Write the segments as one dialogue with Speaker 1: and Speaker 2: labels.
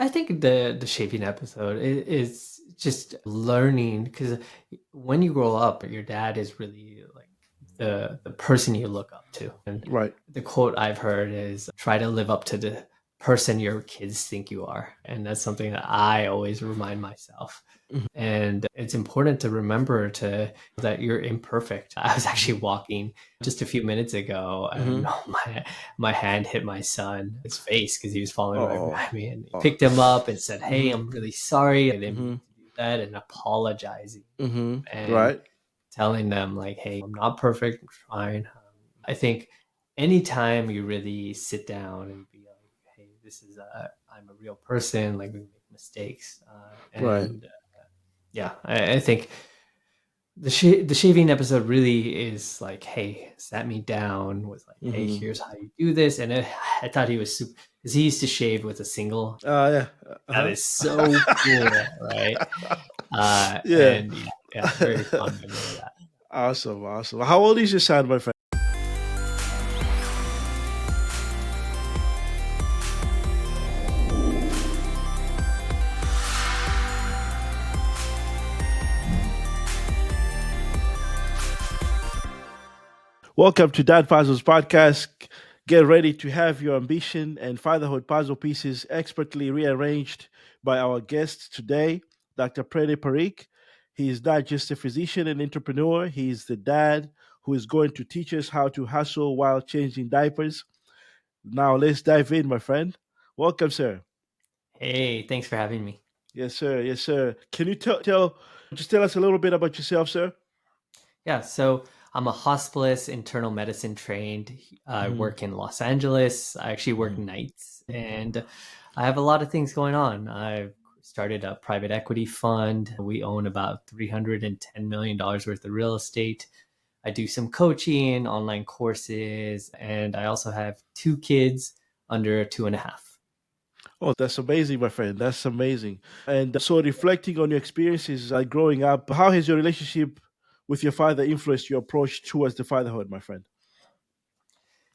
Speaker 1: I think the shaving episode is just learning because when you grow up, your dad is really like the person you look up to. And
Speaker 2: Right.
Speaker 1: the quote I've heard is try to live up to the person your kids think you are. And that's something that I always remind myself.
Speaker 2: Mhm.
Speaker 1: And it's important to remember to that you're imperfect. I was actually walking just a few minutes ago and
Speaker 2: Mhm.
Speaker 1: my hand hit my son, his face, because he was falling right
Speaker 2: Oh.
Speaker 1: behind me, and he
Speaker 2: Oh.
Speaker 1: picked him up and said, "Hey,
Speaker 2: Mhm.
Speaker 1: I'm really sorry. I didn't mean
Speaker 2: Mhm.
Speaker 1: to do that," and apologizing
Speaker 2: Mhm.
Speaker 1: and
Speaker 2: Right.
Speaker 1: telling them like, "Hey, I'm not perfect. I'm trying." I think anytime you really sit down and be like, "Hey, I'm a real person. Like we make mistakes,"
Speaker 2: Right.
Speaker 1: and yeah, I think the shaving episode really is like, hey, sat me down, was like, hey,
Speaker 2: Mhm.
Speaker 1: here's how you do this, and I thought he was super because he used to shave with a single.
Speaker 2: Yeah.
Speaker 1: That
Speaker 2: Uh-huh.
Speaker 1: is so cool, right?
Speaker 2: Yeah.
Speaker 1: And yeah, yeah, very fond memory of that.
Speaker 2: Awesome. Awesome. How old is your son, my friend? Welcome to Dadpuzzles podcast. Get ready to have your ambition and fatherhood puzzle pieces expertly rearranged by our guest today, Dr. Pranay Parikh. He is not just a physician and entrepreneur, he is the dad who is going to teach us how to hustle while changing diapers. Now, let's dive in, my friend. Welcome, sir.
Speaker 1: Hey, thanks for having me.
Speaker 2: Yes, sir. Yes, sir. Can you just tell us a little bit about yourself, sir?
Speaker 1: Yeah, so I'm a hospice internal medicine trained. I
Speaker 2: Hmm.
Speaker 1: work in Los Angeles. I actually work
Speaker 2: Hmm.
Speaker 1: nights, and I have a lot of things going on. I've started a private equity fund. We own about $310 million worth of real estate. I do some coaching, online courses, and I also have two kids under 2.5.
Speaker 2: Oh, that's amazing, my friend. That's amazing. And so, reflecting on your experiences growing up, how has your relationship with your father influenced your approach towards the fatherhood, my friend?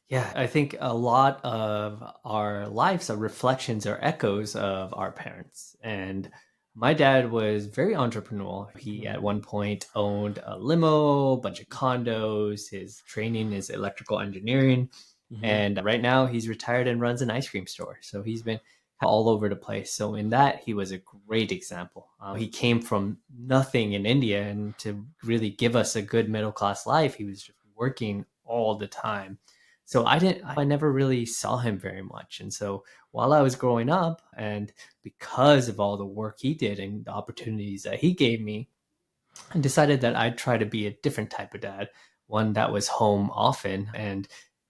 Speaker 1: Yeah, I think a lot of our lives are reflections or echoes of our parents. And my dad was very entrepreneurial. He
Speaker 2: Mhm.
Speaker 1: at one point owned a limo, a bunch of condos. His training is electrical engineering.
Speaker 2: Mhm.
Speaker 1: And right now he's retired and runs an ice cream store. So he's been all over the place. So in that, he was a great example. He came from nothing in India, and to really give us a good middle class life, he was just working all the time. So I never really saw him very much. And so while I was growing up, and because of all the work he did and the opportunities that he gave me, I decided that I'd try to be a different type of dad, one that was home often and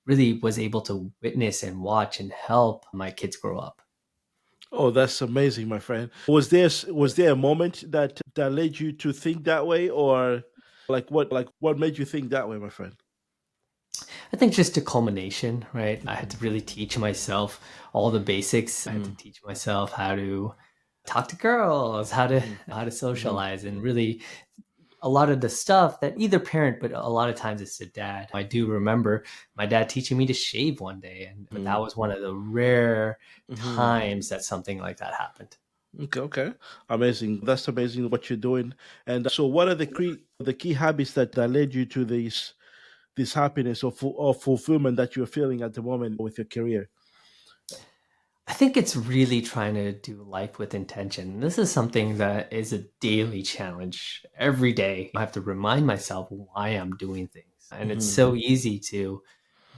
Speaker 1: really was able to witness and watch and help my kids grow up.
Speaker 2: Oh, that's amazing, my friend. Was there a moment that led you to think that way, or what made you think that way, my friend?
Speaker 1: I think just a culmination, right? I had
Speaker 2: Mhm.
Speaker 1: to really teach myself all the basics. I had to
Speaker 2: Mhm.
Speaker 1: teach myself how to talk to girls, how to
Speaker 2: Mhm.
Speaker 1: socialize, and really a lot of the stuff that either parent, but a lot of times it's the dad. I do remember my dad teaching me to shave one day, and but that
Speaker 2: Mhm.
Speaker 1: was one of the rare
Speaker 2: Mhm.
Speaker 1: times that something like that happened.
Speaker 2: Okay, okay. Amazing. That's amazing what you're doing. And so what are the key habits that led you to this happiness or fulfillment that you're feeling at the moment with your career?
Speaker 1: I think it's really trying to do life with intention. This is something that is a daily challenge. Every day, I have to remind myself why I'm doing things. And it's
Speaker 2: Mhm.
Speaker 1: so easy to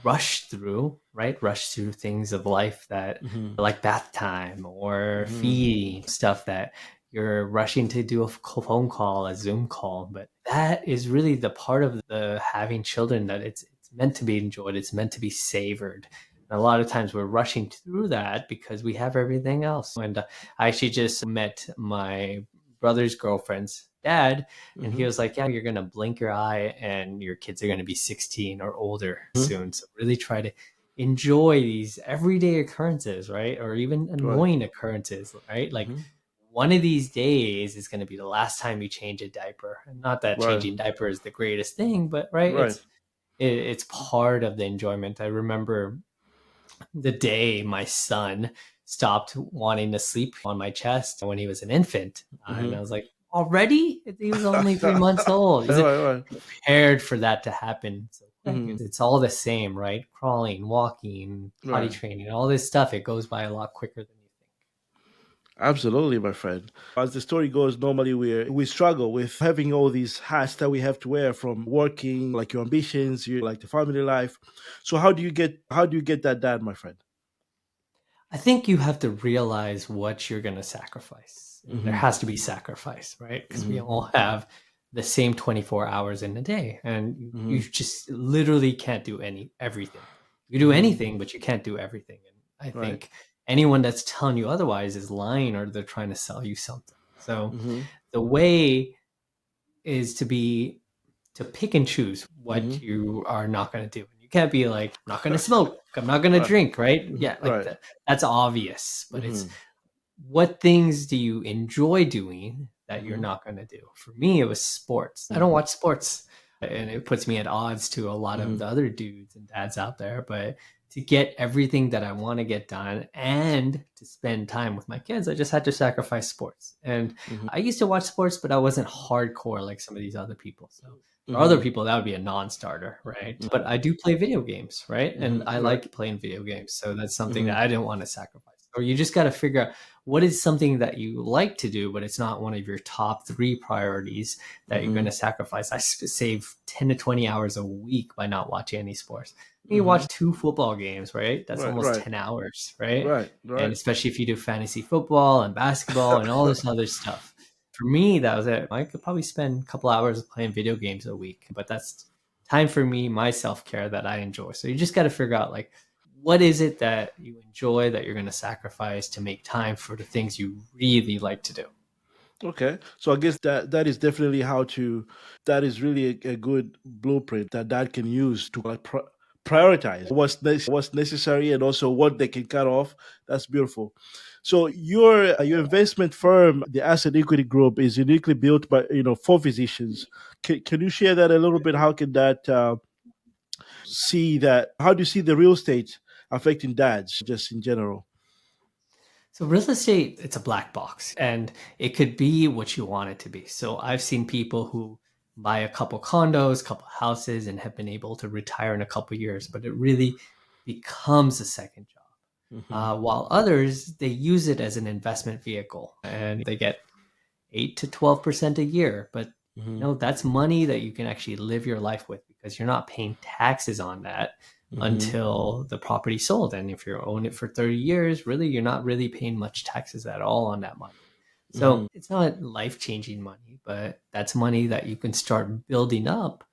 Speaker 1: rush through, right? Rush through things of life that
Speaker 2: Mhm.
Speaker 1: like bath time or
Speaker 2: Mhm.
Speaker 1: feeding, stuff that you're rushing to do a phone call, a Zoom call. But that is really the part of the having children that it's meant to be enjoyed. It's meant to be savored. And a lot of times we're rushing through that because we have everything else. And I actually just met my brother's girlfriend's dad, and he
Speaker 2: Mhm.
Speaker 1: was like, yeah, you're going to blink your eye and your kids are going to be 16 or older
Speaker 2: Mhm.
Speaker 1: soon. So really try to enjoy these everyday occurrences, right? Or even
Speaker 2: Right.
Speaker 1: annoying occurrences, right? Like
Speaker 2: Mhm.
Speaker 1: one of these days is going to be the last time you change a diaper. And not that
Speaker 2: Right.
Speaker 1: changing diaper is the greatest thing, but right,
Speaker 2: Right.
Speaker 1: it's part of the enjoyment. I remember the day my son stopped wanting to sleep on my chest when he was an infant. And I
Speaker 2: Mm-hmm.
Speaker 1: was like, already? He was only 3 months old. He wasn't
Speaker 2: Right, right.
Speaker 1: prepared for that to happen so quick.
Speaker 2: Mm-hmm.
Speaker 1: It's all the same, right? Crawling, walking, potty
Speaker 2: Right.
Speaker 1: training, all this stuff. It goes by a lot quicker than you think.
Speaker 2: Absolutely, my friend. As the story goes, normally we struggle with having all these hats that we have to wear, from working, like your ambitions, you like the family life. So how do you get that done, my friend?
Speaker 1: I think you have to realize what you're going to sacrifice. And there
Speaker 2: Mm-hmm.
Speaker 1: has to be sacrifice, right? Because we
Speaker 2: Mm-hmm.
Speaker 1: all have the same 24 hours in a day, and you
Speaker 2: Mm-hmm.
Speaker 1: just literally can't do everything. You do
Speaker 2: Mm-hmm.
Speaker 1: anything, but you can't do everything. And I
Speaker 2: Right.
Speaker 1: think anyone that's telling you otherwise is lying, or they're trying to sell you something. So
Speaker 2: Mm-hmm.
Speaker 1: the way is to pick and choose
Speaker 2: Mm-hmm.
Speaker 1: what you are not going to do. You can't be like, I'm not going to smoke, I'm not going to
Speaker 2: Right.
Speaker 1: drink, right?
Speaker 2: Mhm.
Speaker 1: Yeah, like
Speaker 2: Right.
Speaker 1: that's obvious, but it's
Speaker 2: Mm-hmm.
Speaker 1: what things do you enjoy doing that you're
Speaker 2: Mm-hmm.
Speaker 1: not going to do? For me, it was sports. I don't watch sports, and it puts me at odds to a lot of
Speaker 2: Mm-hmm.
Speaker 1: the other dudes and dads out there. But to get everything that I want to get done and to spend time with my kids, I just had to sacrifice sports. And
Speaker 2: Mm-hmm.
Speaker 1: I used to watch sports, but I wasn't hardcore like some of these other people. So for other
Speaker 2: Mm-hmm.
Speaker 1: people, that would be a non-starter, right? But I do play video games, right? And I
Speaker 2: Mm-hmm. Right.
Speaker 1: like playing video games. So that's something
Speaker 2: Mm-hmm.
Speaker 1: that I didn't want to sacrifice. Or you just got to figure out what is something that you like to do, but it's not one of your top three priorities that you're going
Speaker 2: Mm-hmm.
Speaker 1: to sacrifice. Save 10 to 20 hours a week by not watching any sports. You
Speaker 2: Mm-hmm.
Speaker 1: watch two football games, right? That's
Speaker 2: Right.
Speaker 1: almost
Speaker 2: Right.
Speaker 1: 10 hours, right?
Speaker 2: Right.
Speaker 1: And
Speaker 2: Right.
Speaker 1: especially if you do fantasy football and basketball and all this other stuff. For me, that was it. I could probably spend a couple hours playing video games a week, but that's time for me, my self care that I enjoy. So you just got to figure out like, what is it that you enjoy that you're going to sacrifice to make time for the things you really like to do?
Speaker 2: Okay, so I guess that is definitely how to. That is really a good blueprint that can use to like prioritize what's necessary and also what they can cut off. That's beautiful. So your investment firm, the Asset Equity Group, is uniquely built by for physicians. Can you share that a little bit? How can that see that? How do you see the real estate affecting dads just in general?
Speaker 1: So real estate, it's a black box and it could be what you want it to be. So I've seen people who buy a couple condos, couple houses and have been able to retire in a couple years, but it really becomes a second job.
Speaker 2: Hmm.
Speaker 1: While others, they use it as an investment vehicle and they get 8 to 12% a year. But
Speaker 2: Hmm.
Speaker 1: that's money that you can actually live your life with because you're not paying taxes on that
Speaker 2: Hmm.
Speaker 1: until the property sold. And if you own it for 30 years, really, you're not really paying much taxes at all on that money. So
Speaker 2: Hmm.
Speaker 1: it's not life changing money, but that's money that you can start building up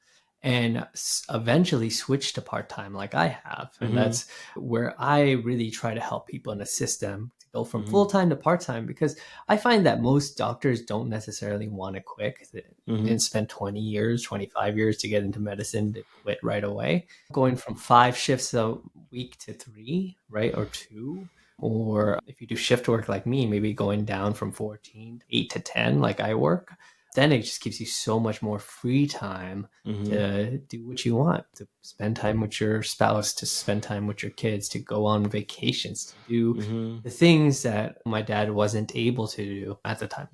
Speaker 1: and eventually switch to part time, like I have. And
Speaker 2: Hmm.
Speaker 1: that's where I really try to help people in a system to go from
Speaker 2: Hmm.
Speaker 1: full time to part time because I find that most doctors don't necessarily want to quit. They
Speaker 2: Hmm.
Speaker 1: didn't spend 20 years, 25 years to get into medicine to quit right away. Going from 5 shifts a week to three, right? Or two, or if you do shift work like me, maybe going down from 14 to 8 to 10 like I work, then it just gives you so much more free time
Speaker 2: Hmm.
Speaker 1: to do what you want, to spend time with your spouse, to spend time with your kids, to go on vacations, to do
Speaker 2: Hmm.
Speaker 1: the things that my dad wasn't able to do at the time.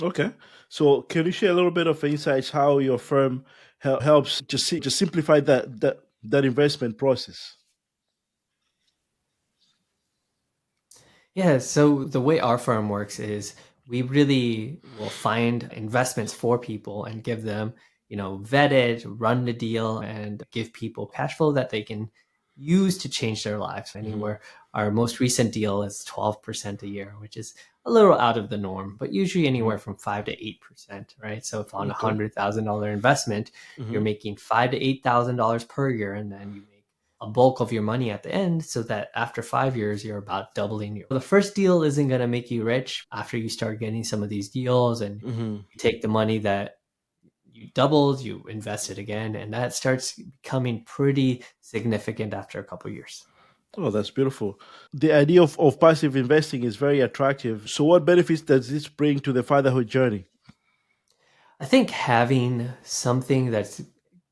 Speaker 2: Okay. So can you share a little bit of insights how your firm helps just simplify that investment process?
Speaker 1: Yeah, so the way our firm works is we really will find investments for people and give them, vet it, run the deal, and give people cash flow that they can use to change their lives.
Speaker 2: Hmm.
Speaker 1: Anywhere our most recent deal is 12% a year, which is a little out of the norm, but usually
Speaker 2: Hmm.
Speaker 1: anywhere from 5 to 8%, right? So if on a
Speaker 2: Okay.
Speaker 1: $100,000 investment, you're
Speaker 2: Hmm.
Speaker 1: making $5,000 to $8,000 per year, and then you make a bulk of your money at the end so that after 5 years you're about doubling your the first deal isn't going to make you rich. After you start getting some of these deals and
Speaker 2: Hmm.
Speaker 1: you take the money that you doubled, you invest it again, and that starts becoming pretty significant after a couple years.
Speaker 2: Oh, that's beautiful. The idea of passive investing is very attractive. So what benefits does this bring to the fatherhood journey?
Speaker 1: I think having something that's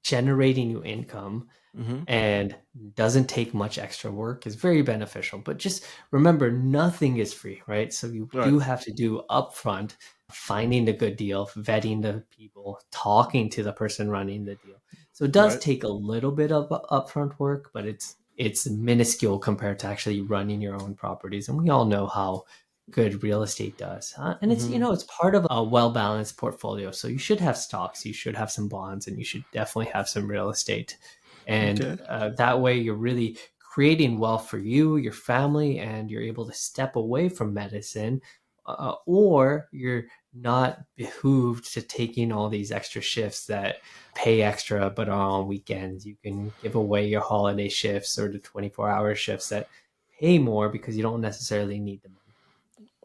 Speaker 1: generating you income
Speaker 2: Hmm.
Speaker 1: and doesn't take much extra work is very beneficial. But just remember, nothing is free, right? So you
Speaker 2: Right.
Speaker 1: do have to do upfront finding the good deal, vetting the people, talking to the person running the deal. So it does
Speaker 2: Right.
Speaker 1: take a little bit of upfront work, but it's minuscule compared to actually running your own properties. And we all know how good real estate does. And it's,
Speaker 2: Hmm.
Speaker 1: it's part of a well-balanced portfolio. So you should have stocks, you should have some bonds, and you should definitely have some real estate. And
Speaker 2: Okay.
Speaker 1: that way you're really creating wealth for you, your family, and you're able to step away from medicine, or you're not behooved to taking all these extra shifts that pay extra but are on weekends. You can give away your holiday shifts or the 24-hour shifts that pay more because you don't necessarily need the money.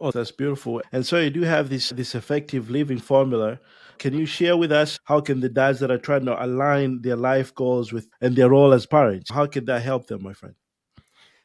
Speaker 2: Oh, that's beautiful. And so you do have this effective living formula. Can you share with us how can the dads that are trying to align their life goals with and their role as parents, how can that help them, my friend?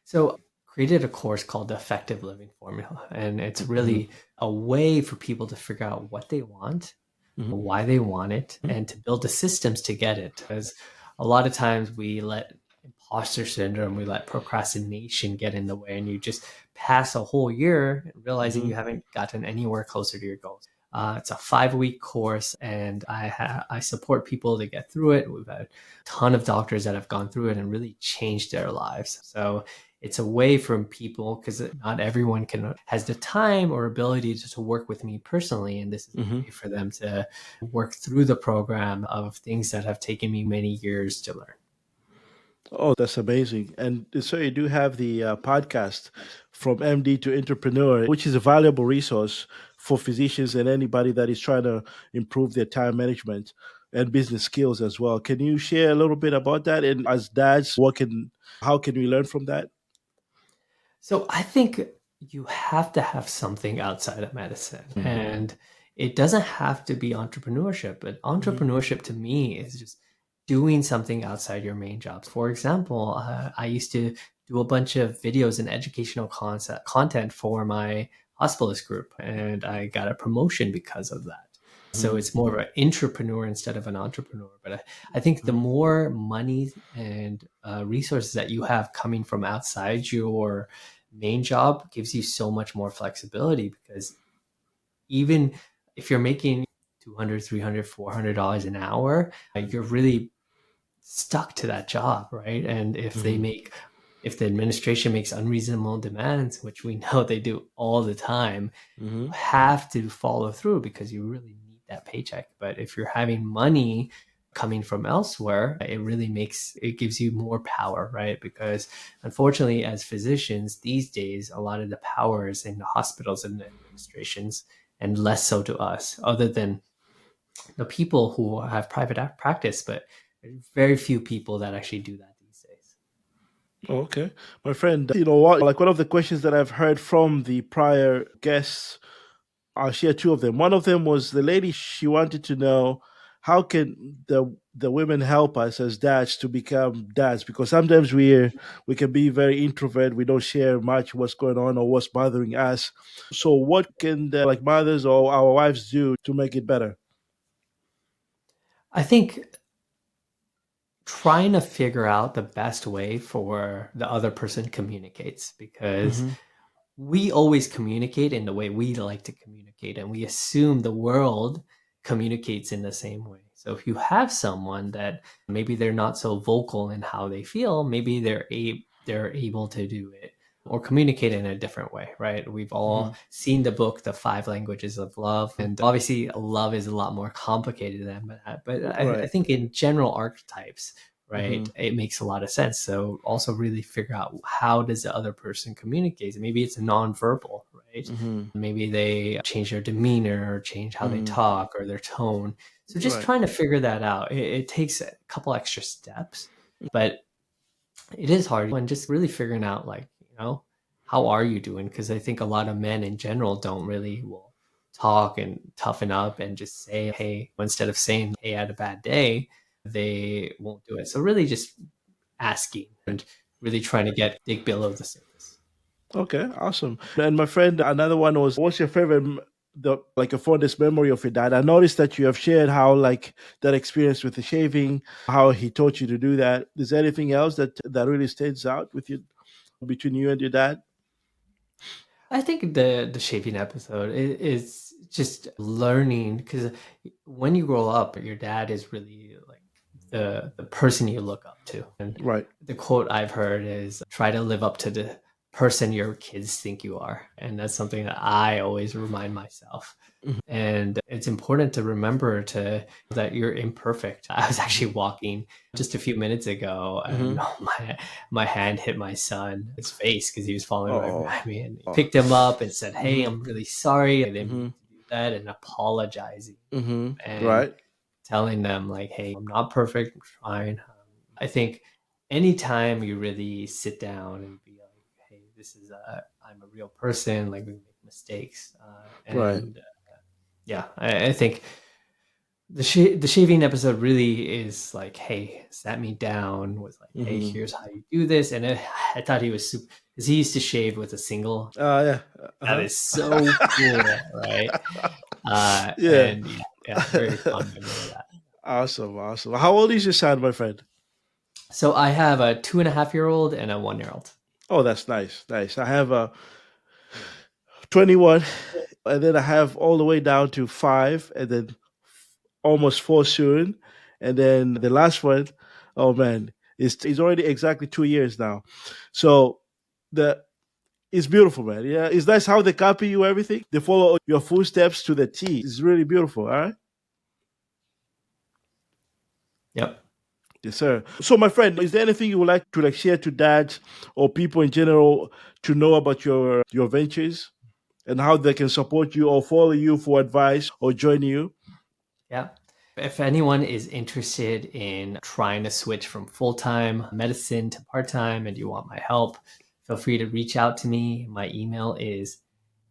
Speaker 1: So created a course called the Effective Living Formula, and it's
Speaker 2: Hmm.
Speaker 1: really a way for people to figure out what they want,
Speaker 2: Hmm.
Speaker 1: why they want it, and to build the systems to get it. Because a lot of times we let imposter syndrome, we let procrastination get in the way, and you just pass a whole year realizing
Speaker 2: Hmm.
Speaker 1: you haven't gotten anywhere closer to your goals. It's a 5-week course, and I support people to get through it. We've had a ton of doctors that have gone through it and really changed their lives. So it's a way for people, because not everyone can has the time or ability to work with me personally, and this is a
Speaker 2: Hmm.
Speaker 1: way for them to work through the program of things that have taken me many years to learn.
Speaker 2: Oh, that's amazing. And so you do have the podcast from MD to Entrepreneur, which is a valuable resource for physicians and anybody that is trying to improve their time management and business skills as well. Can you share a little bit about that? And as dads, how can we learn from that?
Speaker 1: So I think you have to have something outside of medicine, and it doesn't have to be entrepreneurship, but
Speaker 2: Mm-hmm.
Speaker 1: entrepreneurship to me is just doing something outside your main job. For example, I used to do a bunch of videos and educational content for my hospitalist group, and I got a promotion because of that. So it's more of an entrepreneur instead of an entrepreneur. But I think the
Speaker 2: Hmm.
Speaker 1: more money and resources that you have coming from outside your main job gives you so much more flexibility, because even if you're making 200, 300, $400 an hour, you're really stuck to that job, right? And
Speaker 2: Hmm.
Speaker 1: if the administration makes unreasonable demands, which we know they do all the time, you
Speaker 2: Hmm.
Speaker 1: have to follow through because you really need that paycheck. But if you're having money coming from elsewhere, it gives you more power, right? Because unfortunately, as physicians these days, a lot of the power is in the hospitals and the administrations, and less so to us, other than the people who have private practice. But there's very few people that actually do that these days.
Speaker 2: Oh, okay. My friend, you know what? Like one of the questions that I've heard from the prior guests, I'll share two of them. One of them was the lady. She wanted to know how can the women help us as dads to become dads, because sometimes we can be very introvert. We don't share much what's going on or what's bothering us. So what can the like mothers or our wives do to make it better?
Speaker 1: I think trying to figure out the best way for the other person communicates, because
Speaker 2: Hmm.
Speaker 1: we always communicate in the way we like to communicate, and we assume the world communicates in the same way. So if you have someone that maybe they're not so vocal in how they feel, maybe they're able to do it or communicate in a different way, right? We've all
Speaker 2: Hmm.
Speaker 1: seen the book The Five Languages of Love, and obviously love is a lot more complicated than that, but I
Speaker 2: Right.
Speaker 1: think in general archetypes,
Speaker 2: Hmm.
Speaker 1: right, it makes a lot of sense. So also really figure out, how does the other person communicate? Maybe it's nonverbal, right?
Speaker 2: Hmm.
Speaker 1: Maybe they change their demeanor or change how they
Speaker 2: Hmm.
Speaker 1: talk or their tone. So just
Speaker 2: Right.
Speaker 1: trying to figure that out. It takes a couple extra steps, but it is hard. And just really figuring out, like, how are you doing? Because I think a lot of men in general don't really will talk and toughen up and just say, hey, instead of saying, hey, I had a bad day, they won't do it. So really just asking and really trying to dig below the surface.
Speaker 2: Okay, awesome. And my friend, another one was, what's your favorite? the like a fondest memory of your dad? I noticed that you have shared how like that experience with the shaving, how he taught you to do that. Is there anything else that really stands out with you between you and your dad?
Speaker 1: I think the shaving episode is just learning, because when you grow up, your dad is really like the person you look up to. And
Speaker 2: Right.
Speaker 1: the quote I've heard is, try to live up to the person your kids think you are. And that's something that I always remind myself.
Speaker 2: Mhm.
Speaker 1: And it's important to remember to that you're imperfect. I was actually walking just a few minutes ago, and
Speaker 2: Mhm.
Speaker 1: my hand hit my son, his face, because he was falling right
Speaker 2: Oh.
Speaker 1: behind me, and he
Speaker 2: Oh.
Speaker 1: picked him up and said, "Hey,
Speaker 2: Mhm.
Speaker 1: I'm really sorry. I didn't mean
Speaker 2: Mhm.
Speaker 1: to do that," and apologizing
Speaker 2: Mhm.
Speaker 1: and
Speaker 2: Right.
Speaker 1: telling them like, "Hey, I'm not perfect. I'm trying." I think anytime you really sit down and be like, "Hey, this is I'm a real person. Like, we make mistakes,"
Speaker 2: Right.
Speaker 1: and yeah, I think the shaving episode really is like, hey, sat me down, was like, hey,
Speaker 2: Mhm.
Speaker 1: here's how you do this, and I thought he was super, because he used to shave with a single.
Speaker 2: Yeah.
Speaker 1: That
Speaker 2: Uh-huh.
Speaker 1: is so cool, right?
Speaker 2: Yeah.
Speaker 1: And yeah, yeah, very fond memory of that.
Speaker 2: Awesome. Awesome. How old is your son, my friend?
Speaker 1: So I have a 2.5-year-old and a 1-year-old.
Speaker 2: Oh, that's nice. Nice. I have a 21, and then I have all the way down to 5, and then almost 4 soon. And then the last one, oh man, is already exactly 2 years now. So the it's beautiful, man. Yeah, it's nice how they copy you everything. They follow your footsteps to the T. It's really beautiful. All right.
Speaker 1: Yep.
Speaker 2: Yes, sir. So, my friend, is there anything you would like to like share to dads or people in general to know about your ventures and how they can support you or follow you for advice or join you?
Speaker 1: Yeah. If anyone is interested in trying to switch from full time medicine to part time and you want my help, feel free to reach out to me. My email is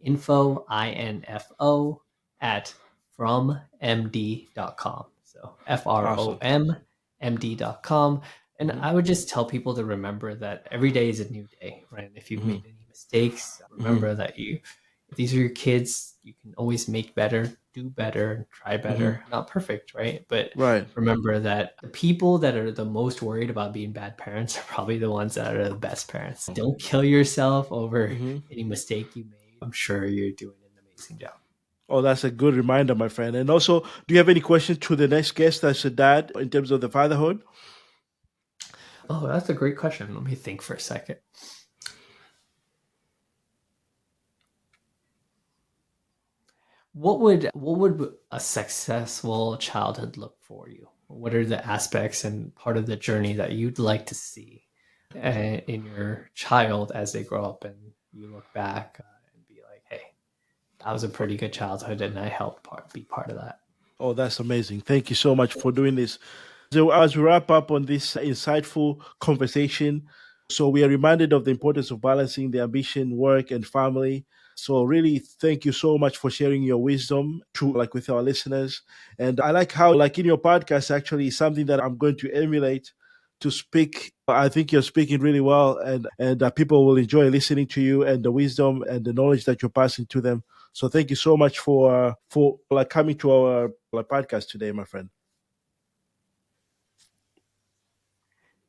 Speaker 1: info at frommd.com. So
Speaker 2: Awesome.
Speaker 1: FROMMD.com. And
Speaker 2: Hmm.
Speaker 1: I would just tell people to remember that every day is a new day, right? And if you've
Speaker 2: Hmm.
Speaker 1: made any mistakes,
Speaker 2: Hmm.
Speaker 1: remember that if these are your kids, you can always make better, do better, try
Speaker 2: Hmm.
Speaker 1: better. Not perfect, right? But
Speaker 2: Right.
Speaker 1: remember that the people that are the most worried about being bad parents are probably the ones that are the best parents. Don't kill yourself over
Speaker 2: Hmm.
Speaker 1: any mistake you made. I'm sure you're doing an amazing job.
Speaker 2: Oh, that's a good reminder, my friend. And also, do you have any questions to the next guest that's a dad in terms of the fatherhood?
Speaker 1: Oh, that's a great question. Let me think for a second. What would a successful childhood look for you? What are the aspects and part of the journey that you'd like to see in your child as they grow up, and you look back and be like, hey, that was a pretty good childhood, and I helped be part of that.
Speaker 2: Oh, that's amazing. Thank you so much for doing this. So, as we wrap up on this insightful conversation, so we are reminded of the importance of balancing the ambition, work, and family. So, really, thank you so much for sharing your wisdom to like with our listeners. And I like how, like in your podcast, actually, is something that I'm going to emulate to speak. I think you're speaking really well, and people will enjoy listening to you and the wisdom and the knowledge that you're passing to them. So, thank you so much for like coming to our like, podcast today, my friend.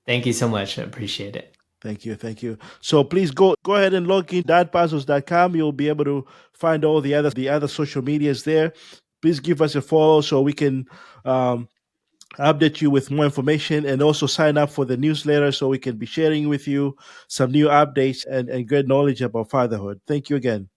Speaker 1: Thank you so much. I appreciate it.
Speaker 2: Thank you, thank you. So please go ahead and log in dadpuzzles.com. You'll be able to find all the other social medias there. Please give us a follow so we can um, update you with more information, and also sign up for the newsletter so we can be sharing with you some new updates and great knowledge about fatherhood. Thank you again.